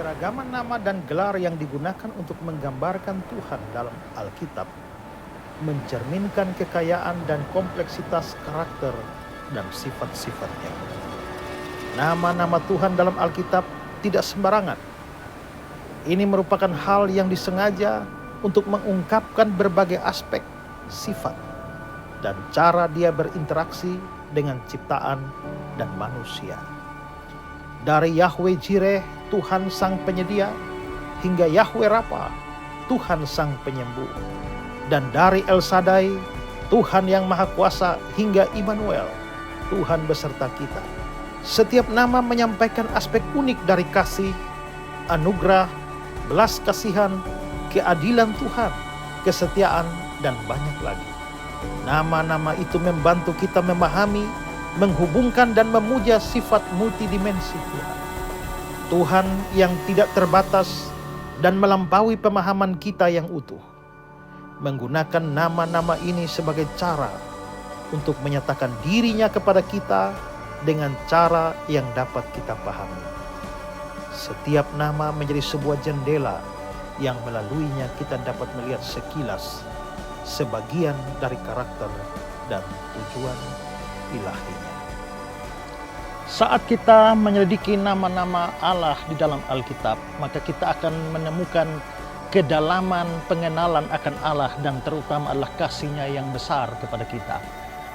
Keragaman nama dan gelar yang digunakan untuk menggambarkan Tuhan dalam Alkitab mencerminkan kekayaan dan kompleksitas karakter dan sifat-sifatnya. Nama-nama Tuhan dalam Alkitab tidak sembarangan. Ini merupakan hal yang disengaja untuk mengungkapkan berbagai aspek, sifat, dan cara Dia berinteraksi dengan ciptaan dan manusia. Dari Yahweh Jireh, Tuhan Sang Penyedia, hingga Yahweh Rafa, Tuhan Sang Penyembuh. Dan dari El Shaddai, Tuhan yang Maha Kuasa, hingga Immanuel, Tuhan beserta kita. Setiap nama menyampaikan aspek unik dari kasih, anugerah, belas kasihan, keadilan Tuhan, kesetiaan, dan banyak lagi. Nama-nama itu membantu kita memahami, menghubungkan dan memuja sifat multidimensi Tuhan. Tuhan yang tidak terbatas dan melampaui pemahaman kita yang utuh. Menggunakan nama-nama ini sebagai cara untuk menyatakan dirinya kepada kita dengan cara yang dapat kita pahami. Setiap nama menjadi sebuah jendela yang melaluinya kita dapat melihat sekilas sebagian dari karakter dan tujuan ilahinya. Saat kita menyelidiki nama-nama Allah di dalam Alkitab, maka kita akan menemukan kedalaman pengenalan akan Allah dan terutama adalah kasih-Nya yang besar kepada kita.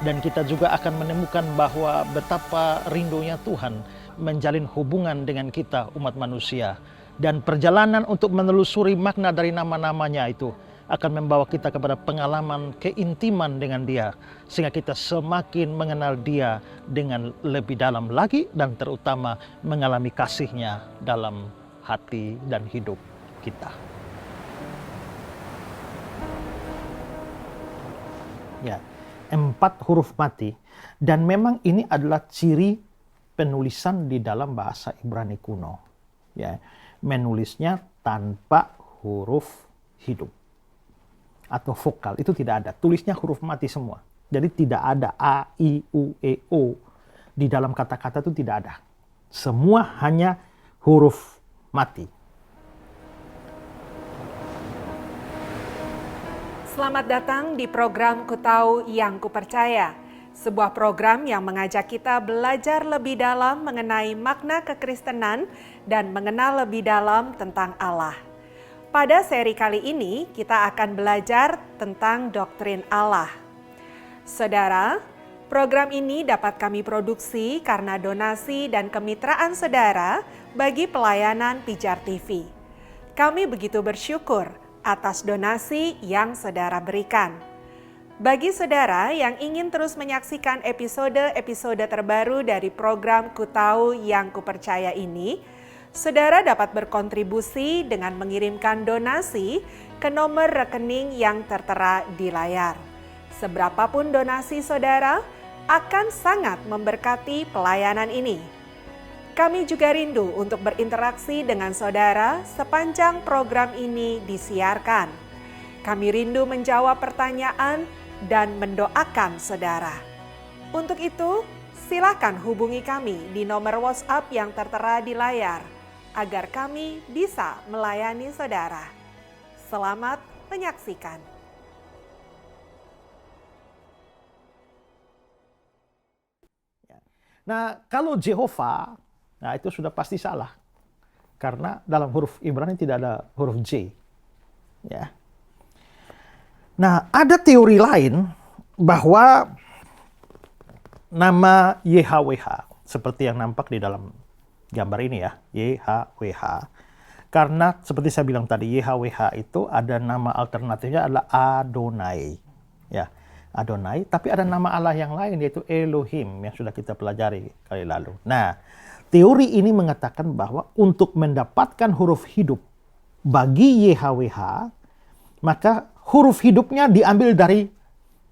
Dan kita juga akan menemukan bahwa betapa rindunya Tuhan menjalin hubungan dengan kita umat manusia. Dan perjalanan untuk menelusuri makna dari nama-namanya itu akan membawa kita kepada pengalaman keintiman dengan Dia. Sehingga kita semakin mengenal Dia dengan lebih dalam lagi dan terutama mengalami kasih-Nya dalam hati dan hidup kita. Ya, 4 huruf mati. Dan memang ini adalah ciri penulisan di dalam bahasa Ibrani kuno. Ya, menulisnya tanpa huruf hidup atau vokal, itu tidak ada. Tulisnya huruf mati semua. Jadi tidak ada A, I, U, E, O. Di dalam kata-kata itu tidak ada. Semua hanya huruf mati. Selamat datang di program Ku Tahu Yang Ku Percaya, sebuah program yang mengajak kita belajar lebih dalam mengenai makna kekristenan dan mengenal lebih dalam tentang Allah. Pada seri kali ini, kita akan belajar tentang doktrin Allah. Saudara, program ini dapat kami produksi karena donasi dan kemitraan saudara bagi pelayanan Pijar TV. Kami begitu bersyukur atas donasi yang saudara berikan. Bagi saudara yang ingin terus menyaksikan episode-episode terbaru dari program Ku Tahu Yang Ku Percaya ini, saudara dapat berkontribusi dengan mengirimkan donasi ke nomor rekening yang tertera di layar. Seberapapun donasi saudara akan sangat memberkati pelayanan ini. Kami juga rindu untuk berinteraksi dengan saudara sepanjang program ini disiarkan. Kami rindu menjawab pertanyaan dan mendoakan saudara. Untuk itu, silakan hubungi kami di nomor WhatsApp yang tertera di layar agar kami bisa melayani saudara. Selamat menyaksikan. Nah, kalau Jehovah, nah itu sudah pasti salah. Karena dalam huruf Ibrani tidak ada huruf J. Ya. Nah, ada teori lain bahwa nama YHWH, seperti yang nampak di dalam gambar ini ya, YHWH. Karena seperti saya bilang tadi, YHWH itu ada nama alternatifnya adalah Adonai. Ya, Adonai, tapi ada nama Allah yang lain yaitu Elohim yang sudah kita pelajari kali lalu. Nah, teori ini mengatakan bahwa untuk mendapatkan huruf hidup bagi YHWH, maka huruf hidupnya diambil dari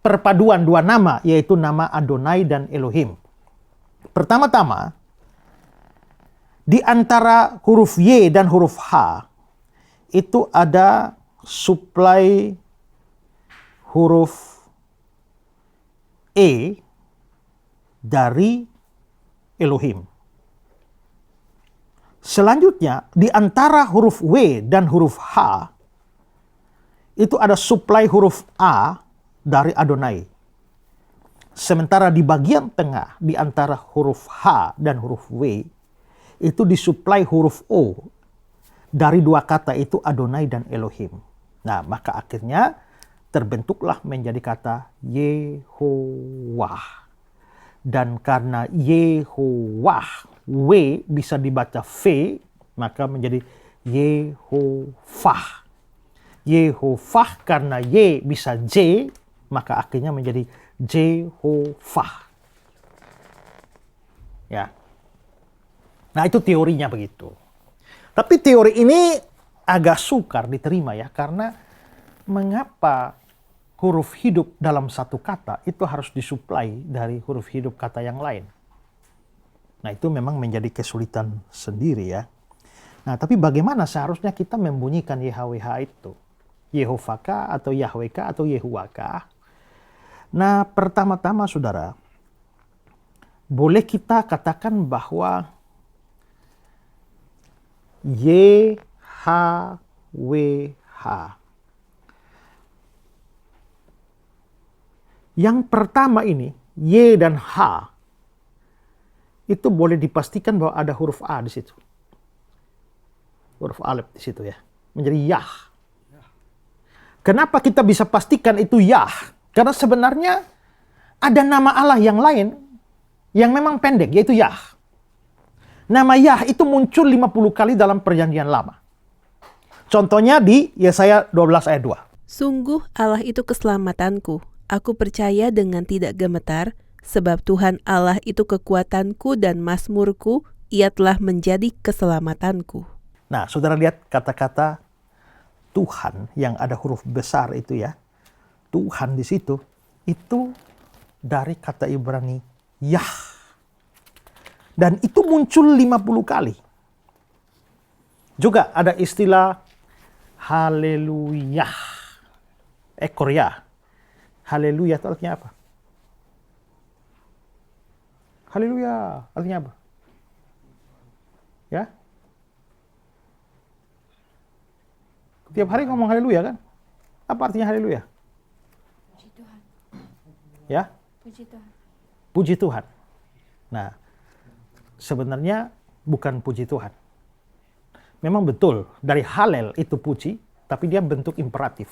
perpaduan dua nama, yaitu nama Adonai dan Elohim. Pertama-tama, di antara huruf Y dan huruf H, itu ada suplai huruf E dari Elohim. Selanjutnya, di antara huruf W dan huruf H, itu ada suplai huruf A dari Adonai. Sementara di bagian tengah, di antara huruf H dan huruf W, itu disuplai huruf O dari dua kata itu Adonai dan Elohim. Nah, maka akhirnya terbentuklah menjadi kata Yehovah. Dan karena Yehovah, W bisa dibaca V, maka menjadi Yehovah. Yehovah karena Y bisa J, maka akhirnya menjadi Jehovah. Ya. Nah, itu teorinya begitu. Tapi teori ini agak sukar diterima ya, karena mengapa huruf hidup dalam satu kata itu harus disuplai dari huruf hidup kata yang lain. Nah, itu memang menjadi kesulitan sendiri ya. Nah, tapi bagaimana seharusnya kita membunyikan YHWH itu? Yehovah kah atau Yahweh kah atau Yehuwa kah? Nah, pertama-tama saudara, boleh kita katakan bahwa YHWH. Yang pertama ini, Y dan H, itu boleh dipastikan bahwa ada huruf A di situ. Huruf alif di situ ya. Menjadi Yah. Kenapa kita bisa pastikan itu Yah? Karena sebenarnya ada nama Allah yang lain yang memang pendek, yaitu Yah. Nama Yah itu muncul 50 kali dalam perjanjian lama. Contohnya di Yesaya 12 ayat 2. Sungguh Allah itu keselamatanku. Aku percaya dengan tidak gemetar, sebab Tuhan Allah itu kekuatanku dan mazmurku, Ia telah menjadi keselamatanku. Nah, saudara lihat kata-kata Tuhan yang ada huruf besar itu ya. Tuhan di situ itu dari kata Ibrani Yah. Dan itu muncul 50 kali. Juga ada istilah haleluya. Ekor ya. Haleluya itu artinya apa? Haleluya artinya apa? Ya? Tiap hari ngomong haleluya kan? Apa artinya haleluya? Puji Tuhan. Ya? Puji Tuhan. Puji Tuhan. Nah, sebenarnya bukan puji Tuhan. Memang betul, dari halel itu puji, tapi dia bentuk imperatif,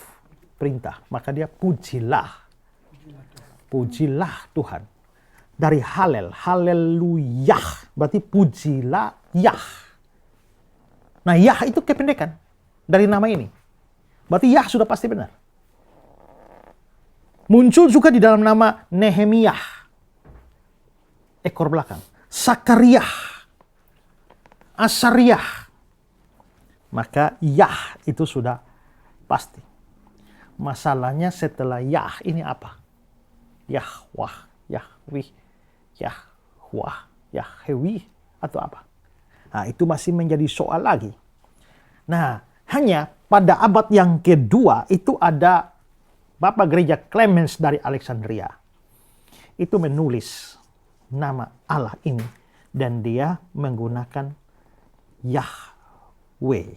perintah. Maka dia pujilah. Pujilah Tuhan. Dari halel, haleluyah, berarti pujilah Yah. Nah, Yah itu kependekan dari nama ini. Berarti Yah sudah pasti benar. Muncul juga di dalam nama Nehemiah. Ekor belakang. Sakariah. Asariah. Maka Yah itu sudah pasti. Masalahnya setelah Yah ini apa? Yahwah, Yahweh, Yahwah, Yahweh atau apa? Nah, itu masih menjadi soal lagi. Nah, hanya pada abad yang kedua itu ada Bapak Gereja Clemens dari Alexandria. Itu menulis nama Allah ini dan dia menggunakan Yahweh.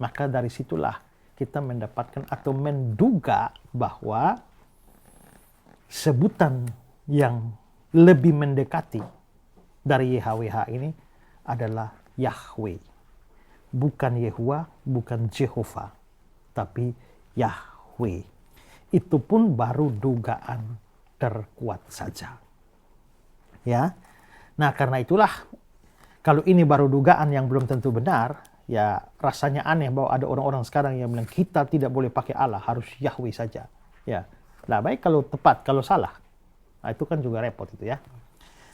Maka dari situlah kita mendapatkan atau menduga bahwa sebutan yang lebih mendekati dari YHWH ini adalah Yahweh. Bukan Yehuwa, bukan Jehovah, tapi Yahweh. Itu pun baru dugaan terkuat saja. Ya. Nah, karena itulah kalau ini baru dugaan yang belum tentu benar, ya rasanya aneh bahwa ada orang-orang sekarang yang bilang kita tidak boleh pakai Allah, harus Yahweh saja. Ya. Nah, baik kalau tepat, kalau salah. Nah, itu kan juga repot itu ya.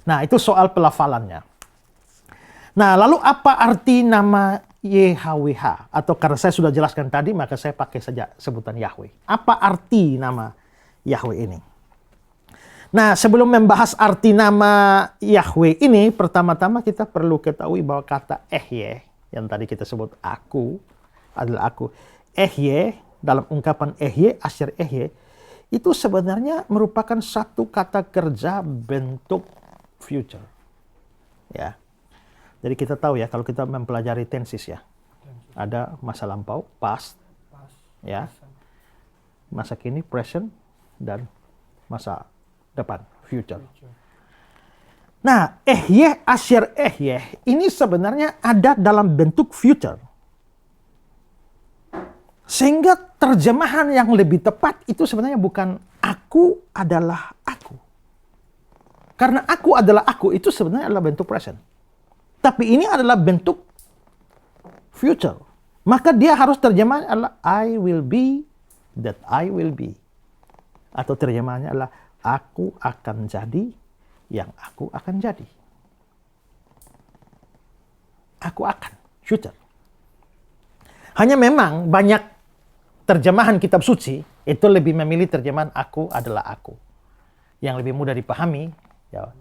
Nah, itu soal pelafalannya. Nah, lalu apa arti nama YHWH? Atau karena saya sudah jelaskan tadi, maka saya pakai saja sebutan Yahweh. Apa arti nama Yahweh ini? Nah, sebelum membahas arti nama Yahweh ini, pertama-tama kita perlu ketahui bahwa kata Ehye, yang tadi kita sebut aku, adalah aku. Ehye, dalam ungkapan Ehye, Asher Ehye, itu sebenarnya merupakan satu kata kerja bentuk future. Ya. Jadi kita tahu ya, kalau kita mempelajari tenses ya, ada masa lampau, past, ya, masa kini, present, dan masa depan, future. Nah, ehyeh, asyir ehyeh, ini sebenarnya ada dalam bentuk future. Sehingga terjemahan yang lebih tepat itu sebenarnya bukan aku adalah aku. Karena aku adalah aku itu sebenarnya adalah bentuk present. Tapi ini adalah bentuk future. Maka dia harus terjemahan adalah I will be that I will be. Atau terjemahannya adalah aku akan jadi yang aku akan jadi. Aku akan, future. Hanya memang banyak terjemahan kitab suci itu lebih memilih terjemahan aku adalah aku. Yang lebih mudah dipahami, ya,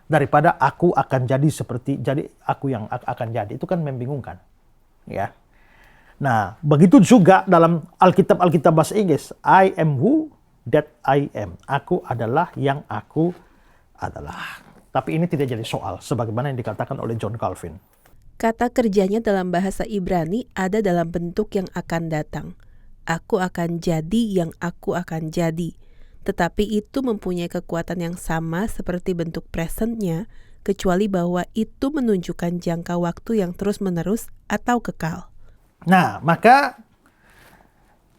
daripada aku akan jadi seperti, jadi aku yang akan jadi. Itu kan membingungkan. Ya. Nah, begitu juga dalam Alkitab bahasa Inggris. I am who that I am. Aku adalah yang aku adalah. Tapi ini tidak jadi soal, sebagaimana yang dikatakan oleh John Calvin. Kata kerjanya dalam bahasa Ibrani ada dalam bentuk yang akan datang. Aku akan jadi yang aku akan jadi. Tetapi itu mempunyai kekuatan yang sama seperti bentuk presentnya, kecuali bahwa itu menunjukkan jangka waktu yang terus-menerus atau kekal. Nah, maka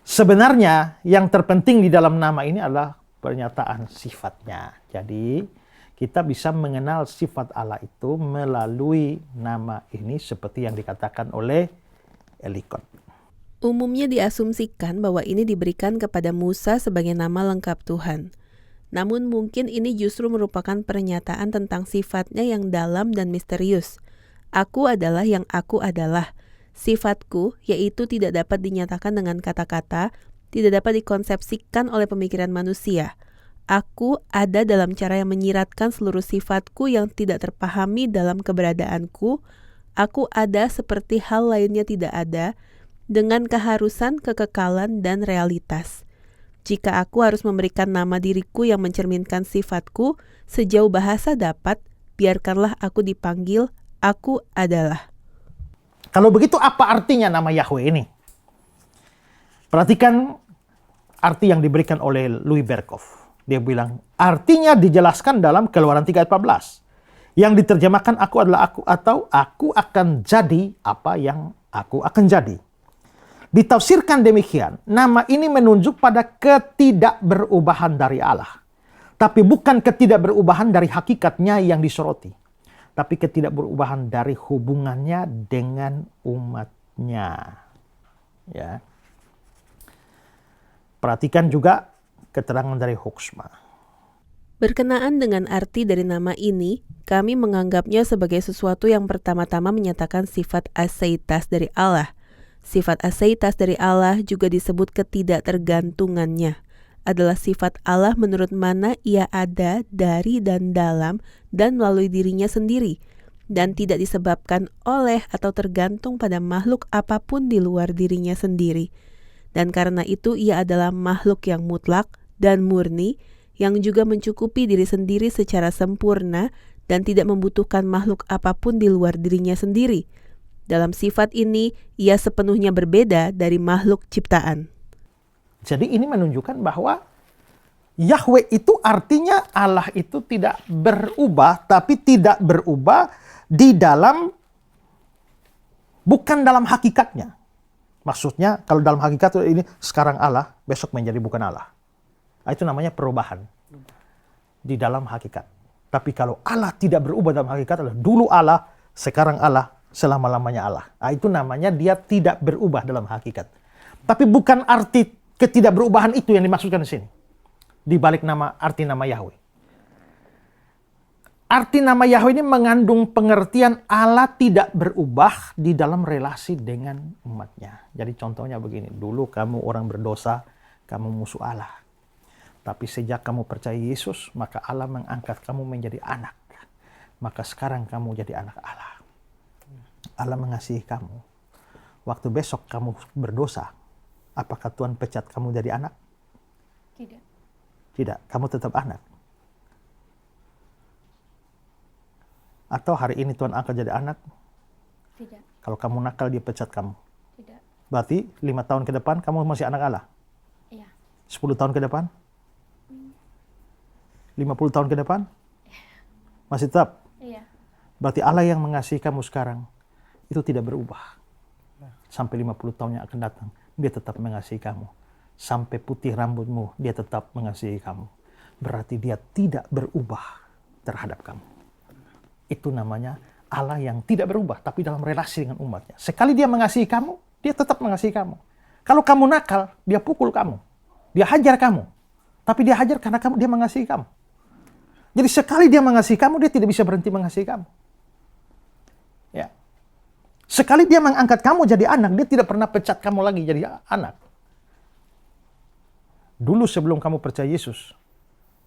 sebenarnya yang terpenting di dalam nama ini adalah pernyataan sifatnya. Jadi, kita bisa mengenal sifat Allah itu melalui nama ini seperti yang dikatakan oleh Ellicott. Umumnya diasumsikan bahwa ini diberikan kepada Musa sebagai nama lengkap Tuhan. Namun mungkin ini justru merupakan pernyataan tentang sifatnya yang dalam dan misterius. Aku adalah yang aku adalah. Sifatku, yaitu tidak dapat dinyatakan dengan kata-kata, tidak dapat dikonsepsikan oleh pemikiran manusia. Aku ada dalam cara yang menyiratkan seluruh sifatku yang tidak terpahami dalam keberadaanku. Aku ada seperti hal lainnya tidak ada, dengan keharusan, kekekalan, dan realitas. Jika aku harus memberikan nama diriku yang mencerminkan sifatku, sejauh bahasa dapat, biarkanlah aku dipanggil, aku adalah. Kalau begitu apa artinya nama Yahweh ini? Perhatikan arti yang diberikan oleh Louis Berkhof. Dia bilang, artinya dijelaskan dalam Keluaran 3 ayat 14. Yang diterjemahkan aku adalah aku atau aku akan jadi apa yang aku akan jadi. Ditafsirkan demikian, nama ini menunjuk pada ketidakberubahan dari Allah. Tapi bukan ketidakberubahan dari hakikatnya yang disoroti. Tapi ketidakberubahan dari hubungannya dengan umatnya. Ya. Perhatikan juga keterangan dari Hoeksma. Berkenaan dengan arti dari nama ini, kami menganggapnya sebagai sesuatu yang pertama-tama menyatakan sifat aseitas dari Allah. Sifat aseitas dari Allah juga disebut ketidaktergantungannya. Adalah sifat Allah menurut mana ia ada dari dan dalam dan melalui dirinya sendiri, dan tidak disebabkan oleh atau tergantung pada makhluk apapun di luar dirinya sendiri. Dan karena itu ia adalah makhluk yang mutlak dan murni, yang juga mencukupi diri sendiri secara sempurna dan tidak membutuhkan makhluk apapun di luar dirinya sendiri. Dalam sifat ini, ia sepenuhnya berbeda dari makhluk ciptaan. Jadi ini menunjukkan bahwa Yahweh itu artinya Allah itu tidak berubah, tapi tidak berubah di dalam, bukan dalam hakikatnya. Maksudnya kalau dalam hakikat ini sekarang Allah, besok menjadi bukan Allah. Itu namanya perubahan di dalam hakikat. Tapi kalau Allah tidak berubah dalam hakikat adalah dulu Allah, sekarang Allah, selama-lamanya Allah. Itu namanya dia tidak berubah dalam hakikat. Tapi bukan arti ketidakberubahan itu yang dimaksudkan di sini. Di balik arti nama Yahweh. Arti nama Yahweh ini mengandung pengertian Allah tidak berubah di dalam relasi dengan umatnya. Jadi contohnya begini, dulu kamu orang berdosa, kamu musuh Allah. Tapi sejak kamu percaya Yesus, maka Allah mengangkat kamu menjadi anak. Maka sekarang kamu jadi anak Allah. Allah mengasihi kamu. Waktu besok kamu berdosa, apakah Tuhan pecat kamu jadi anak? Tidak. Tidak, kamu tetap anak. Atau hari ini Tuhan angkat jadi anak, Tidak. Kalau kamu nakal, dia pecat kamu. Tidak. Berarti 5 tahun ke depan kamu masih anak Allah. Iya. 10 tahun ke depan? 50 tahun ke depan? Masih tetap? Iya. Berarti Allah yang mengasihi kamu sekarang itu tidak berubah. Sampai 50 tahun yang akan datang, dia tetap mengasihi kamu. Sampai putih rambutmu, dia tetap mengasihi kamu. Berarti dia tidak berubah terhadap kamu. Itu namanya Allah yang tidak berubah, tapi dalam relasi dengan umatnya. Sekali dia mengasihi kamu, dia tetap mengasihi kamu. Kalau kamu nakal, dia pukul kamu. Dia hajar kamu. Tapi dia hajar karena dia mengasihi kamu. Jadi sekali dia mengasihi kamu, dia tidak bisa berhenti mengasihi kamu. Ya. Sekali dia mengangkat kamu jadi anak, dia tidak pernah pecat kamu lagi jadi anak. Dulu sebelum kamu percaya Yesus,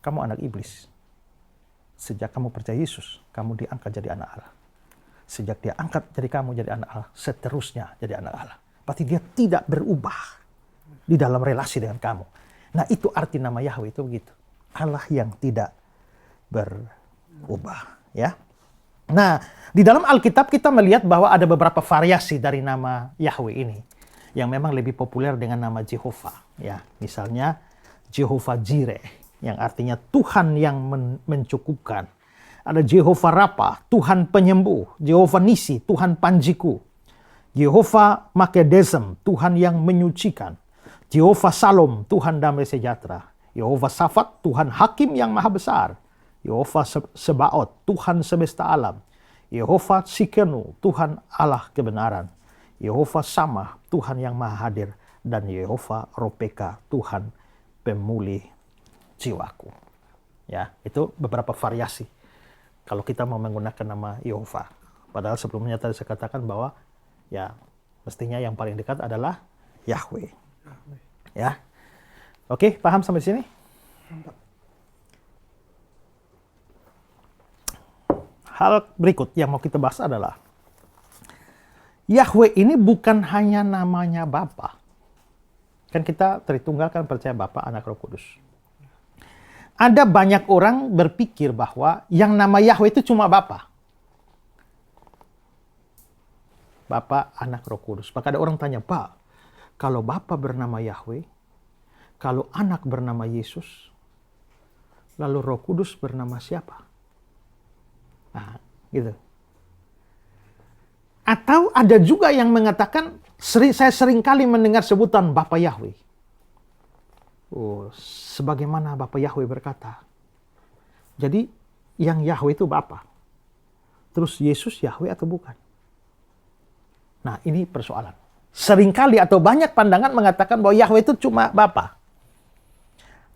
kamu anak iblis. Sejak kamu percaya Yesus, kamu diangkat jadi anak Allah. Sejak dia angkat jadi kamu jadi anak Allah, seterusnya jadi anak Allah. Berarti dia tidak berubah di dalam relasi dengan kamu. Nah, itu arti nama Yahweh itu begitu. Allah yang tidak berubah, ya. Nah, di dalam Alkitab kita melihat bahwa ada beberapa variasi dari nama Yahweh ini yang memang lebih populer dengan nama Jehovah, ya. Misalnya Jehovah Jireh yang artinya Tuhan yang mencukupkan. Ada Jehovah Rafa, Tuhan penyembuh. Jehovah Nisi, Tuhan panjiku. Jehovah Makedesem, Tuhan yang menyucikan. Jehovah Salom, Tuhan damai sejahtera. Jehovah Safat, Tuhan hakim yang maha besar. Jehovah Sebaot, Tuhan semesta alam. Jehovah Sikenu, Tuhan Allah kebenaran. Jehovah Samah, Tuhan yang maha hadir. Dan Jehovah Ropeka, Tuhan pemulih jiwaku. Ya, itu beberapa variasi kalau kita mau menggunakan nama Jehovah. Padahal sebelumnya tadi saya katakan bahwa ya mestinya yang paling dekat adalah Yahweh. Ya. Oke, paham sampai sini? Hal berikut yang mau kita bahas adalah Yahweh ini bukan hanya namanya Bapa. Kan kita Tritunggal kan percaya Bapa, Anak, Roh Kudus. Ada banyak orang berpikir bahwa yang nama Yahweh itu cuma Bapa. Bapa, Anak, Roh Kudus. Maka ada orang tanya, Pak, kalau Bapa bernama Yahweh, kalau Anak bernama Yesus, lalu Roh Kudus bernama siapa? Nah, gitu. Atau ada juga yang mengatakan, saya sering kali mendengar sebutan Bapa Yahweh. Oh, sebagaimana Bapa Yahweh berkata. Jadi, yang Yahweh itu Bapa. Terus Yesus Yahweh atau bukan? Nah, ini persoalan. Seringkali atau banyak pandangan mengatakan bahwa Yahweh itu cuma Bapa.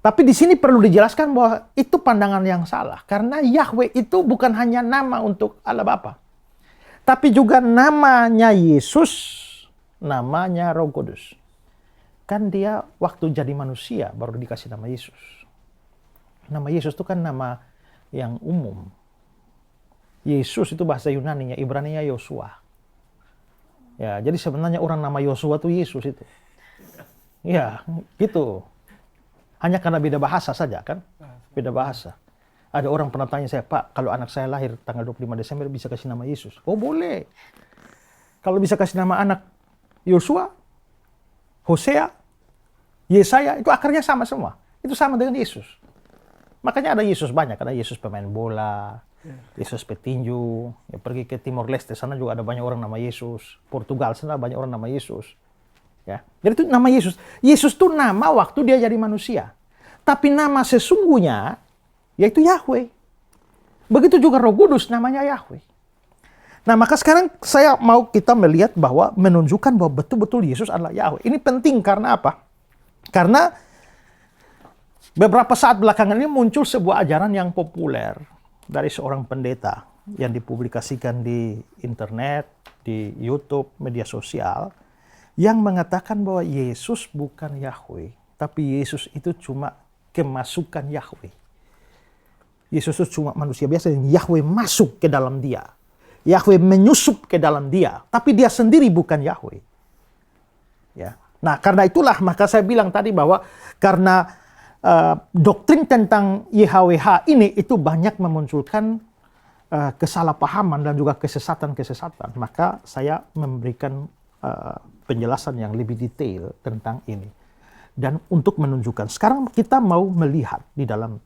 Tapi di sini perlu dijelaskan bahwa itu pandangan yang salah. Karena Yahweh itu bukan hanya nama untuk Allah Bapa. Tapi juga namanya Yesus, namanya Roh Kudus. Kan dia waktu jadi manusia baru dikasih nama Yesus. Nama Yesus itu kan nama yang umum. Yesus itu bahasa Yunaninya, Ibraninya Yosua. Ya, jadi sebenarnya orang nama Yosua itu Yesus itu. Ya, gitu. Hanya karena beda bahasa saja kan? Beda bahasa. Ada orang pernah tanya saya, Pak, kalau anak saya lahir tanggal 25 Desember bisa kasih nama Yesus? Oh, boleh. Kalau bisa kasih nama anak Yosua, Hosea, Yesaya, itu akarnya sama semua. Itu sama dengan Yesus. Makanya ada Yesus banyak. Ada Yesus pemain bola, Yesus petinju. Ya, pergi ke Timor Leste, sana juga ada banyak orang nama Yesus. Portugal, sana banyak orang nama Yesus. Ya. Jadi itu nama Yesus. Yesus itu nama waktu dia jadi manusia. Tapi nama sesungguhnya, yaitu Yahweh. Begitu juga Roh Kudus, namanya Yahweh. Nah, maka sekarang kita melihat bahwa menunjukkan bahwa betul-betul Yesus adalah Yahweh. Ini penting karena apa? Karena beberapa saat belakangan ini muncul sebuah ajaran yang populer dari seorang pendeta yang dipublikasikan di internet, di YouTube, media sosial, yang mengatakan bahwa Yesus bukan Yahweh, tapi Yesus itu cuma kemasukan Yahweh. Yesus itu cuma manusia biasa dan Yahweh masuk ke dalam dia. Yahweh menyusup ke dalam dia, tapi dia sendiri bukan Yahweh. Ya. Nah, karena itulah maka saya bilang tadi bahwa karena doktrin tentang YHWH ini itu banyak memunculkan kesalahpahaman dan juga kesesatan-kesesatan, maka saya memberikan penjelasan yang lebih detail tentang ini. Dan untuk menunjukkan, sekarang kita mau melihat di dalam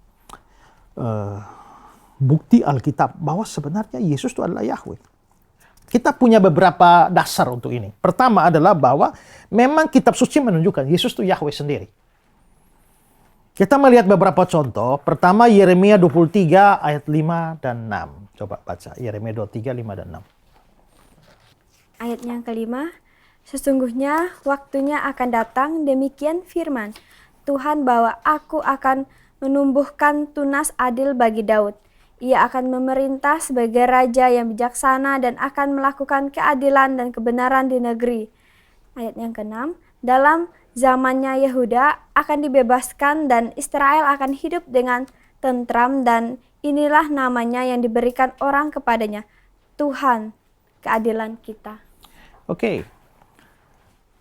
bukti Alkitab bahwa sebenarnya Yesus itu adalah Yahweh. Kita punya beberapa dasar untuk ini. Pertama adalah bahwa memang kitab suci menunjukkan Yesus itu Yahweh sendiri. Kita melihat beberapa contoh. Pertama Yeremia 23 ayat 5 dan 6. Coba baca Yeremia 23, 5 dan 6. Ayat yang kelima, sesungguhnya waktunya akan datang, demikian firman Tuhan, bahwa aku akan menumbuhkan tunas adil bagi Daud. Ia akan memerintah sebagai raja yang bijaksana dan akan melakukan keadilan dan kebenaran di negeri. Ayat yang keenam, dalam zamannya Yehuda akan dibebaskan dan Israel akan hidup dengan tentram, dan inilah namanya yang diberikan orang kepadanya, Tuhan, keadilan kita. Oke.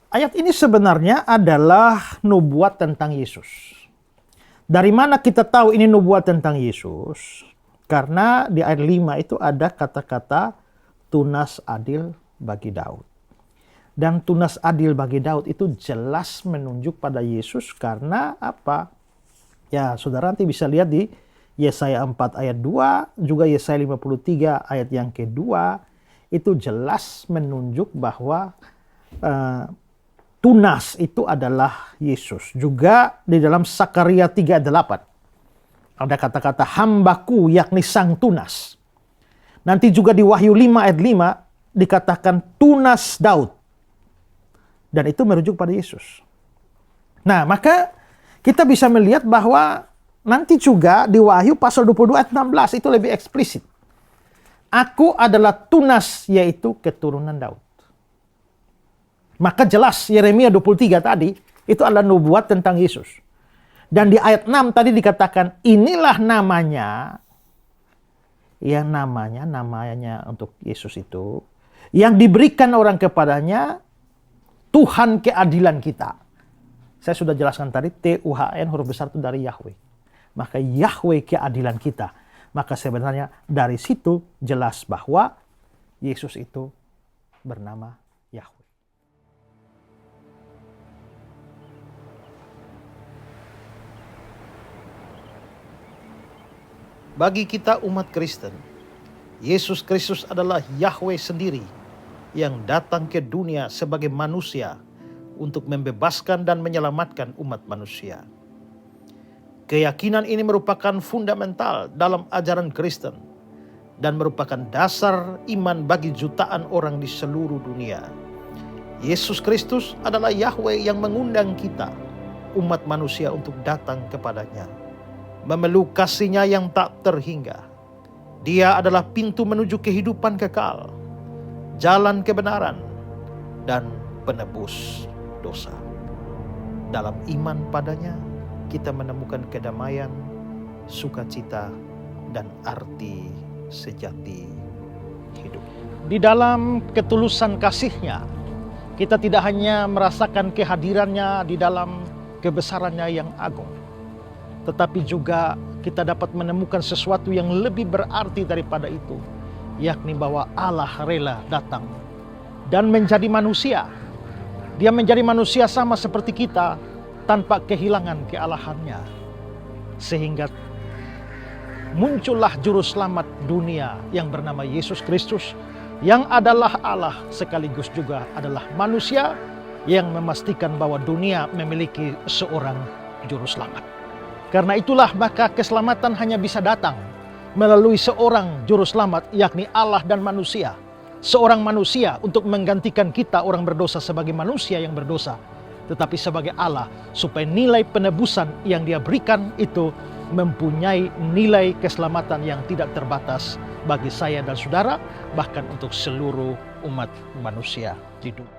Ayat ini sebenarnya adalah nubuat tentang Yesus. Dari mana kita tahu ini nubuat tentang Yesus? Karena di ayat 5 itu ada kata-kata tunas adil bagi Daud. Dan tunas adil bagi Daud itu jelas menunjuk pada Yesus karena apa? Ya, saudara nanti bisa lihat di Yesaya 4 ayat 2, juga Yesaya 53 ayat yang kedua, itu jelas menunjuk bahwa tunas itu adalah Yesus. Juga di dalam Sakaria 3 ayat 8. Ada kata-kata hambaku, yakni sang tunas. Nanti juga di Wahyu 5 ayat 5 dikatakan tunas Daud. Dan itu merujuk pada Yesus. Nah, maka kita bisa melihat bahwa nanti juga di Wahyu pasal 22 ayat 16 itu lebih eksplisit. Aku adalah tunas, yaitu keturunan Daud. Maka jelas Yeremia 23 tadi itu adalah nubuat tentang Yesus. Dan di ayat 6 tadi dikatakan inilah namanya, yang namanya untuk Yesus itu, yang diberikan orang kepadanya, Tuhan keadilan kita. Saya sudah jelaskan tadi, T-U-H-N huruf besar itu dari Yahweh. Maka Yahweh keadilan kita. Maka sebenarnya dari situ jelas bahwa Yesus itu bernama Yahweh. Bagi kita umat Kristen, Yesus Kristus adalah Yahweh sendiri yang datang ke dunia sebagai manusia untuk membebaskan dan menyelamatkan umat manusia. Keyakinan ini merupakan fundamental dalam ajaran Kristen dan merupakan dasar iman bagi jutaan orang di seluruh dunia. Yesus Kristus adalah Yahweh yang mengundang kita, umat manusia, untuk datang kepadanya, memeluk kasih-Nya yang tak terhingga. Dia adalah pintu menuju kehidupan kekal, jalan kebenaran, dan penebus dosa. Dalam iman padanya, kita menemukan kedamaian, sukacita, dan arti sejati hidup. Di dalam ketulusan kasih-Nya, kita tidak hanya merasakan kehadiran-Nya di dalam kebesaran-Nya yang agung, tetapi juga kita dapat menemukan sesuatu yang lebih berarti daripada itu, yakni bahwa Allah rela datang dan menjadi manusia. Dia menjadi manusia sama seperti kita, tanpa kehilangan kealahannya. Sehingga muncullah juru selamat dunia yang bernama Yesus Kristus, yang adalah Allah sekaligus juga adalah manusia, yang memastikan bahwa dunia memiliki seorang juru selamat. Karena itulah maka keselamatan hanya bisa datang melalui seorang juru selamat, yakni Allah dan manusia. Seorang manusia untuk menggantikan kita orang berdosa sebagai manusia yang berdosa, tetapi sebagai Allah, supaya nilai penebusan yang Dia berikan itu mempunyai nilai keselamatan yang tidak terbatas bagi saya dan saudara, bahkan untuk seluruh umat manusia di dunia.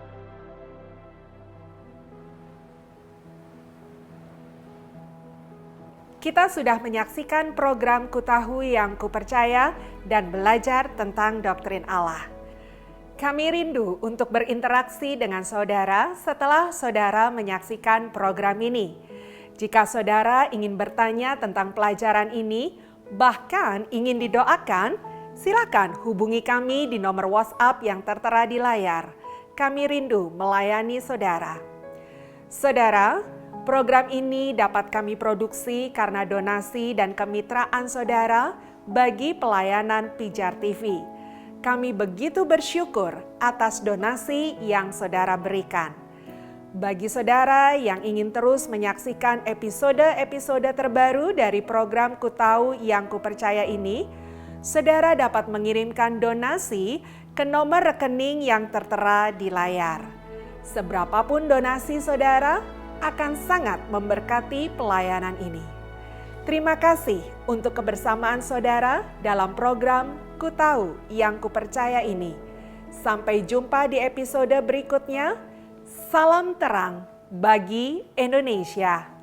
Kita sudah menyaksikan program Kutahu Yang Kupercaya dan belajar tentang doktrin Allah. Kami rindu untuk berinteraksi dengan saudara setelah saudara menyaksikan program ini. Jika saudara ingin bertanya tentang pelajaran ini, bahkan ingin didoakan, Silakan hubungi kami di nomor WhatsApp yang tertera di layar. Kami rindu melayani saudara. Saudara, program ini dapat kami produksi karena donasi dan kemitraan saudara bagi pelayanan Pijar TV. Kami begitu bersyukur atas donasi yang saudara berikan. Bagi saudara yang ingin terus menyaksikan episode-episode terbaru dari program Ku Tahu Yang Ku Percaya ini, saudara dapat mengirimkan donasi ke nomor rekening yang tertera di layar. Seberapapun donasi saudara akan sangat memberkati pelayanan ini. Terima kasih untuk kebersamaan saudara dalam program Ku Tahu Yang Ku Percaya ini. Sampai jumpa di episode berikutnya. Salam terang bagi Indonesia.